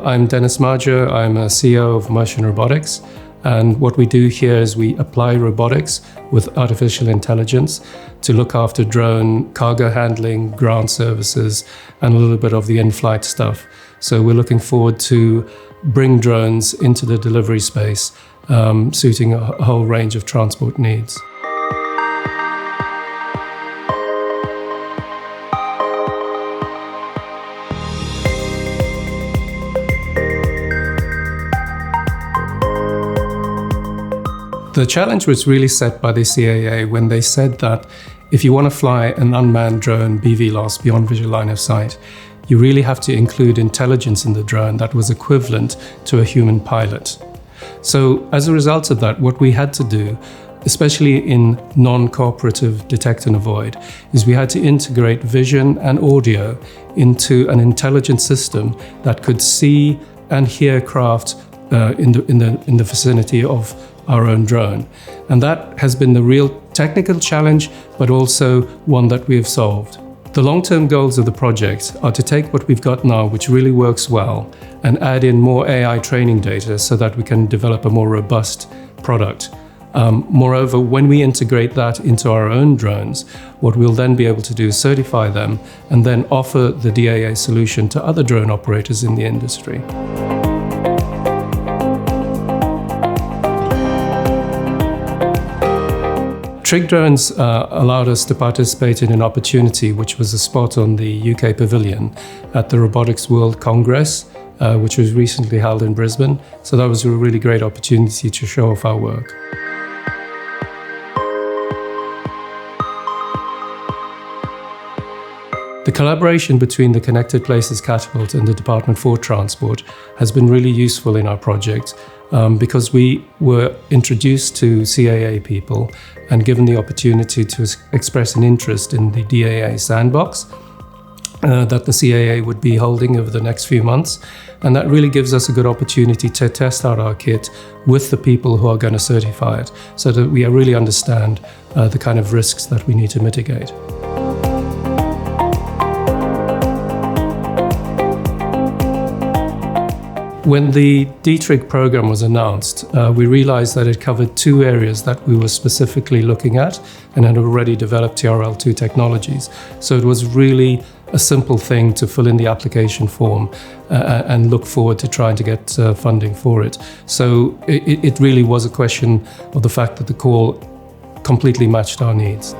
So I'm Dennis Marger, I'm a CEO of Motion Robotics, and what we do here is we apply robotics with artificial intelligence to look after drone cargo handling, ground services, and a little bit of the in-flight stuff. So we're looking forward to bring drones into the delivery space, suiting a whole range of transport needs. The challenge was really set by the CAA when they said that if you want to fly an unmanned drone BVLOS, beyond visual line of sight, you really have to include intelligence in the drone that was equivalent to a human pilot. So as a result of that, what we had to do, especially in non-cooperative detect and avoid, is we had to integrate vision and audio into an intelligent system that could see and hear craft in the vicinity of our own drone. And that has been the real technical challenge, but also one that we have solved. The long-term goals of the project are to take what we've got now, which really works well, and add in more AI training data so that we can develop a more robust product. Moreover, when we integrate that into our own drones, what we'll then be able to do is certify them and then offer the DAA solution to other drone operators in the industry. TRIG drones allowed us to participate in an opportunity which was a spot on the UK Pavilion at the Robotics World Congress, which was recently held in Brisbane. So that was a really great opportunity to show off our work. The collaboration between the Connected Places Catapult and the Department for Transport has been really useful in our project because we were introduced to CAA people and given the opportunity to express an interest in the DAA sandbox that the CAA would be holding over the next few months. And that really gives us a good opportunity to test out our kit with the people who are going to certify it so that we really understand the kind of risks that we need to mitigate. When the TRIG program was announced, we realized that it covered two areas that we were specifically looking at and had already developed TRL2 technologies. So it was really a simple thing to fill in the application form and look forward to trying to get funding for it. So it really was a question of the fact that the call completely matched our needs.